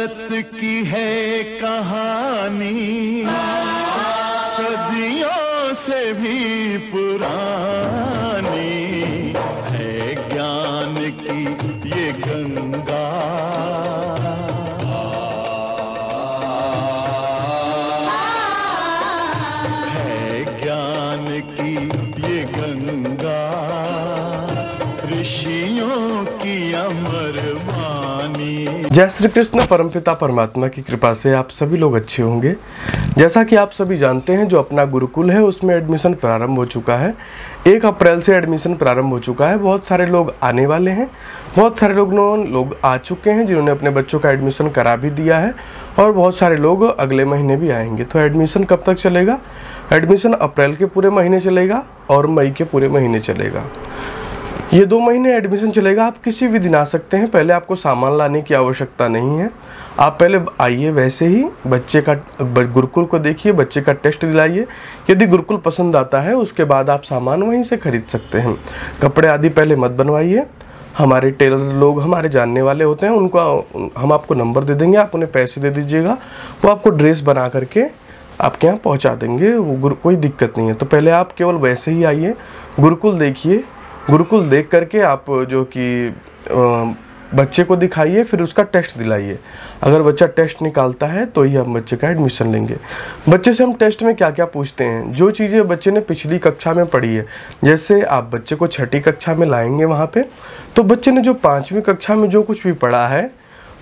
भारत की है कहानी सदियों से भी पुरानी, है ज्ञान की ये गंगा, है ज्ञान की ये गंगा, ऋषियों की अमर वाणी। जय श्री कृष्ण। परमपिता परमात्मा की कृपा से आप सभी लोग अच्छे होंगे। जैसा कि आप सभी जानते हैं, जो अपना गुरुकुल है उसमें एडमिशन प्रारंभ हो चुका है। 1 अप्रैल से एडमिशन प्रारंभ हो चुका है। बहुत सारे लोग आने वाले हैं, बहुत सारे लोग आ चुके हैं जिन्होंने अपने बच्चों का एडमिशन करा भी दिया है, और बहुत सारे लोग अगले महीने भी आएंगे। तो एडमिशन कब तक चलेगा? एडमिशन अप्रैल के पूरे महीने चलेगा और मई के पूरे महीने चलेगा। ये 2 महीने एडमिशन चलेगा। आप किसी भी दिन आ सकते हैं। पहले आपको सामान लाने की आवश्यकता नहीं है। आप पहले आइए, वैसे ही बच्चे का गुरुकुल को देखिए, बच्चे का टेस्ट दिलाइए। यदि गुरुकुल पसंद आता है उसके बाद आप सामान वहीं से खरीद सकते हैं। कपड़े आदि पहले मत बनवाइए। हमारे टेलर लोग हमारे जानने वाले होते हैं, उनको हम आपको नंबर दे देंगे, आप उन्हें पैसे दे दीजिएगा, वो आपको ड्रेस बना करके आपके यहाँ पहुँचा देंगे। वो कोई दिक्कत नहीं है। तो पहले आप केवल वैसे ही आइए, गुरुकुल देखिए। गुरुकुल देख करके आप जो कि बच्चे को दिखाइए, फिर उसका टेस्ट दिलाइए। अगर बच्चा टेस्ट निकालता है तो ही हम बच्चे का एडमिशन लेंगे। बच्चे से हम टेस्ट में क्या क्या पूछते हैं, जो चीज़ें बच्चे ने पिछली कक्षा में पढ़ी है। जैसे आप बच्चे को 6ठी कक्षा में लाएंगे वहाँ पे, तो बच्चे ने जो 5वीं कक्षा में जो कुछ भी पढ़ा है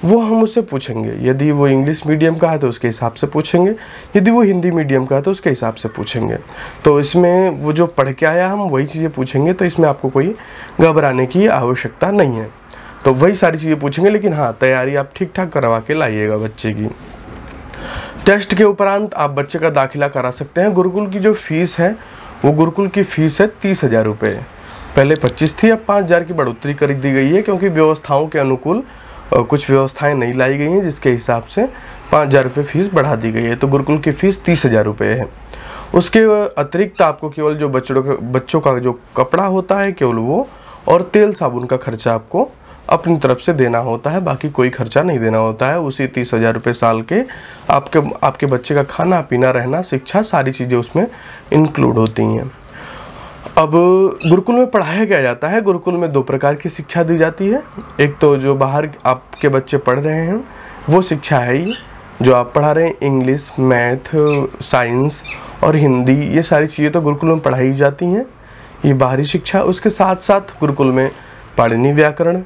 वो हम उससे पूछेंगे। यदि वो इंग्लिश मीडियम का है तो उसके हिसाब से पूछेंगे, यदि वो हिंदी मीडियम का है तो उसके हिसाब से पूछेंगे। तो इसमें वो जो पढ़ के आया हम वही चीज़ें पूछेंगे, तो इसमें आपको कोई घबराने की आवश्यकता नहीं है। तो वही सारी चीज़ें पूछेंगे, लेकिन हाँ, तैयारी आप ठीक ठाक करवा के लाइएगा बच्चे की। टेस्ट के उपरांत आप बच्चे का दाखिला करा सकते हैं। गुरुकुल की जो फीस है वो गुरुकुल की फ़ीस है 30,000 रुपये। पहले 25 थी, अब 5,000 की बढ़ोतरी कर दी गई है, क्योंकि व्यवस्थाओं के अनुकूल कुछ व्यवस्थाएं नहीं लाई गई हैं, जिसके हिसाब से 5,000 रुपये फीस बढ़ा दी गई है। तो गुरुकुल की फ़ीस 30,000 रुपये है। उसके अतिरिक्त आपको केवल जो बच्चों का जो कपड़ा होता है केवल वो, और तेल साबुन का खर्चा आपको अपनी तरफ से देना होता है। बाकी कोई खर्चा नहीं देना होता है। उसी 30,000 रुपये साल के आपके बच्चे का खाना पीना रहना शिक्षा सारी चीज़ें उसमें इंक्लूड होती हैं। अब गुरुकुल में पढ़ाया क्या जाता है? गुरुकुल में 2 प्रकार की शिक्षा दी जाती है। एक तो जो बाहर आपके बच्चे पढ़ रहे हैं वो शिक्षा है ही, जो आप पढ़ा रहे हैं इंग्लिश, मैथ, साइंस और हिंदी, ये सारी चीज़ें तो गुरुकुल में पढ़ाई जाती हैं, ये बाहरी शिक्षा। उसके साथ साथ गुरुकुल में पाणिनि व्याकरण,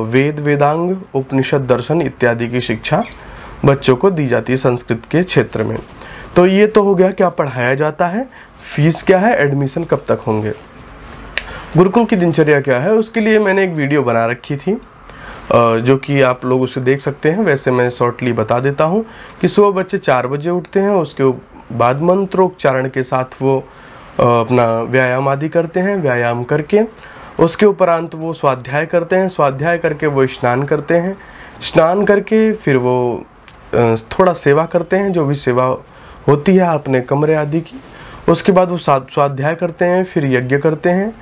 वेद वेदांग, उपनिषद, दर्शन इत्यादि की शिक्षा बच्चों को दी जाती है संस्कृत के क्षेत्र में। तो ये तो हो गया क्या पढ़ाया जाता है। फीस क्या है, एडमिशन कब तक होंगे, गुरुकुल की दिनचर्या क्या है, उसके लिए मैंने एक वीडियो बना रखी थी, जो कि आप लोग उसे देख सकते हैं। वैसे मैं शॉर्टली बता देता हूँ कि सुबह बच्चे 4 बजे उठते हैं। उसके बाद मंत्रोच्चारण के साथ वो अपना व्यायाम आदि करते हैं। व्यायाम करके उसके उपरांत वो स्वाध्याय करते हैं। स्वाध्याय करके वो स्नान करते हैं। स्नान करके फिर वो थोड़ा सेवा करते हैं, जो भी सेवा होती है अपने कमरे आदि की। उसके बाद वो स्वाध्याय करते हैं, फिर यज्ञ करते हैं।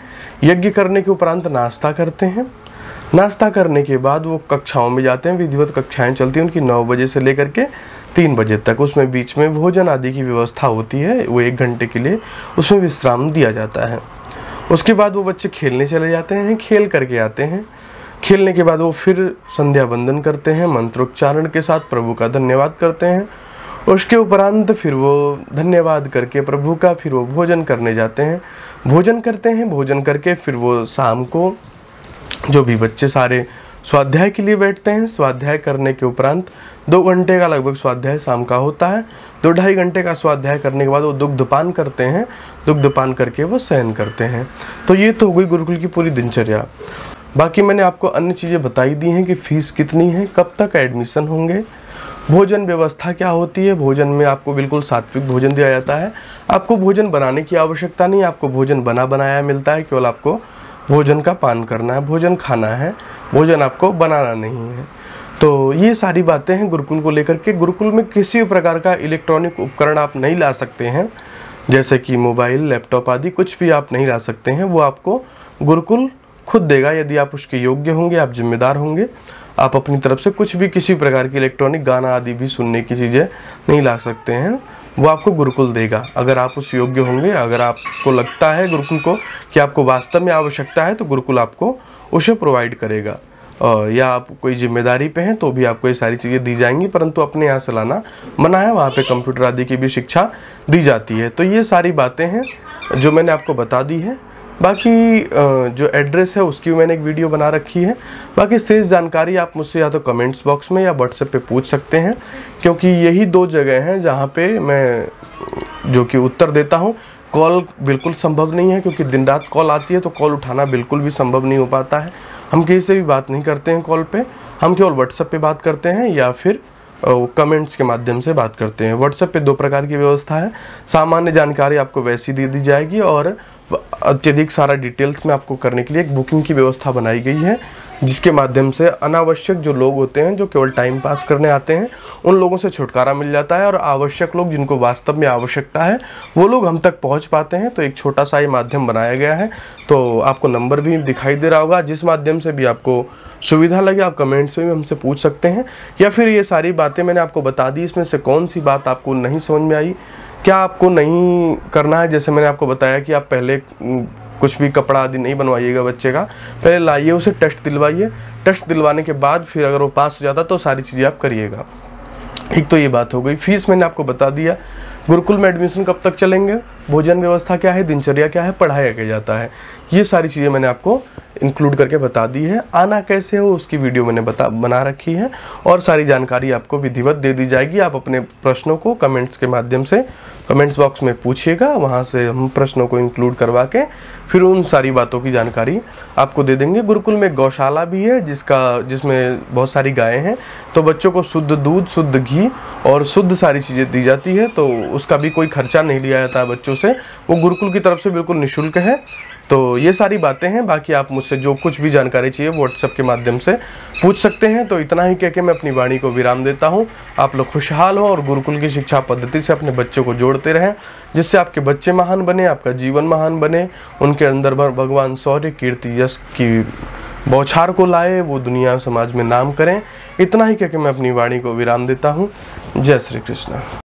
यज्ञ करने के उपरांत नाश्ता करते हैं। नाश्ता करने के बाद वो कक्षाओं में जाते हैं। विधिवत कक्षाएं चलती हैं उनकी 9 बजे से लेकर के 3 बजे तक। उसमें बीच में भोजन आदि की व्यवस्था होती है, वो 1 घंटे के लिए उसमें विश्राम दिया जाता है। उसके बाद वो बच्चे खेलने चले जाते हैं, खेल करके आते हैं। खेलने के बाद वो फिर संध्या वंदन करते हैं, मंत्रोच्चारण के साथ प्रभु का धन्यवाद करते हैं। उसके उपरांत फिर वो धन्यवाद करके प्रभु का फिर वो भोजन करने जाते हैं, भोजन करते हैं। भोजन करके फिर वो शाम को जो भी बच्चे सारे स्वाध्याय के लिए बैठते हैं। स्वाध्याय करने के उपरांत 2 घंटे का लगभग स्वाध्याय शाम का होता है। 2-2.5 घंटे का स्वाध्याय करने के बाद वो दुग्धपान करते हैं। दुग्धपान करके वो शयन करते हैं। तो ये तो हो गई गुरुकुल की पूरी दिनचर्या। बाकी मैंने आपको अन्य चीज़ें बताई दी हैं कि फ़ीस कितनी है, कब तक एडमिशन होंगे, भोजन व्यवस्था क्या होती है। भोजन में आपको बिल्कुल सात्विक भोजन दिया जाता है। आपको भोजन बनाने की आवश्यकता नहीं, आपको भोजन बना बनाया मिलता है। केवल आपको भोजन का पान करना है, भोजन खाना है, भोजन आपको बनाना नहीं है। तो ये सारी बातें हैं गुरुकुल को लेकर के। गुरुकुल में किसी भी प्रकार का इलेक्ट्रॉनिक उपकरण आप नहीं ला सकते हैं, जैसे कि मोबाइल, लैपटॉप आदि कुछ भी आप नहीं ला सकते हैं। वो आपको गुरुकुल खुद देगा, यदि आप उसके योग्य होंगे, आप जिम्मेदार होंगे। आप अपनी तरफ से कुछ भी किसी प्रकार की इलेक्ट्रॉनिक गाना आदि भी सुनने की चीज़ें नहीं ला सकते हैं, वो आपको गुरुकुल देगा। अगर आप उस योग्य होंगे, अगर आपको लगता है गुरुकुल को कि आपको वास्तव में आवश्यकता है, तो गुरुकुल आपको उसे प्रोवाइड करेगा। या आप कोई जिम्मेदारी पे हैं तो भी आपको ये सारी चीज़ें दी जाएंगी, परंतु अपने यहाँ से लाना मना है। वहाँ पे कंप्यूटर आदि की भी शिक्षा दी जाती है। तो ये सारी बातें हैं जो मैंने आपको बता दी है। बाकी जो एड्रेस है उसकी मैंने एक वीडियो बना रखी है। बाकी शेष जानकारी आप मुझसे या तो कमेंट्स बॉक्स में या व्हाट्सएप पे पूछ सकते हैं, क्योंकि यही 2 जगह हैं जहाँ पे मैं जो कि उत्तर देता हूँ। कॉल बिल्कुल संभव नहीं है, क्योंकि दिन रात कॉल आती है तो कॉल उठाना बिल्कुल भी संभव नहीं हो पाता है। हम किसी से भी बात नहीं करते हैं कॉल पे, हम केवल व्हाट्सएप पे बात करते हैं या फिर कमेंट्स के माध्यम से बात करते हैं। व्हाट्सएप पे 2 प्रकार की व्यवस्था है। सामान्य जानकारी आपको वैसी दे दी जाएगी और अत्यधिक सारा डिटेल्स में आपको करने के लिए एक बुकिंग की व्यवस्था बनाई गई है, जिसके माध्यम से अनावश्यक जो लोग होते हैं, जो केवल टाइम पास करने आते हैं, उन लोगों से छुटकारा मिल जाता है और आवश्यक लोग, जिनको वास्तव में आवश्यकता है, वो लोग हम तक पहुंच पाते हैं। तो एक छोटा सा ये माध्यम बनाया गया है। तो आपको नंबर भी दिखाई दे रहा होगा, जिस माध्यम से भी आपको सुविधा लगे आप कमेंट्स में भी हमसे पूछ सकते हैं, या फिर ये सारी बातें मैंने आपको बता दी, इसमें से कौन सी बात आपको नहीं समझ में आई, क्या आपको नहीं करना है। जैसे मैंने आपको बताया कि आप पहले कुछ भी कपड़ा आदि नहीं बनवाइएगा बच्चे का, पहले लाइए उसे, टेस्ट दिलवाइए, टेस्ट दिलवाने के बाद फिर अगर वो पास हो जाता तो सारी चीज़ें आप करिएगा। एक तो ये बात हो गई। फीस मैंने आपको बता दिया। गुरुकुल में एडमिशन कब तक चलेंगे, भोजन व्यवस्था क्या है, दिनचर्या क्या है, पढ़ाया क्या जाता है, ये सारी चीज़ें मैंने आपको इंक्लूड करके बता दी है। आना कैसे हो उसकी वीडियो मैंने बना रखी है और सारी जानकारी आपको विधिवत दे दी जाएगी। आप अपने प्रश्नों को कमेंट्स के माध्यम से कमेंट्स बॉक्स में पूछिएगा, वहाँ से हम प्रश्नों को इंक्लूड करवा के फिर उन सारी बातों की जानकारी आपको दे देंगे। गुरुकुल में गौशाला भी है जिसमें बहुत सारी गायें हैं, तो बच्चों को शुद्ध दूध, शुद्ध घी और शुद्ध सारी चीज़ें दी जाती है। तो उसका भी कोई खर्चा नहीं लिया जाता है बच्चों से, वो गुरुकुल की तरफ से बिल्कुल निःशुल्क है। तो ये सारी बातें हैं। बाकी आप मुझसे जो कुछ भी जानकारी चाहिए व्हाट्सएप के माध्यम से पूछ सकते हैं। तो इतना ही कह के मैं अपनी वाणी को विराम देता हूँ। आप लोग खुशहाल हो और गुरुकुल की शिक्षा पद्धति से अपने बच्चों को जोड़ते रहें, जिससे आपके बच्चे महान बने, आपका जीवन महान बने, उनके अंदर भगवान शौर्य, कीर्ति, यश की बौछार को लाए, वो दुनिया समाज में नाम करें। इतना ही कह के मैं अपनी वाणी को विराम देता हूँ। जय श्री कृष्ण।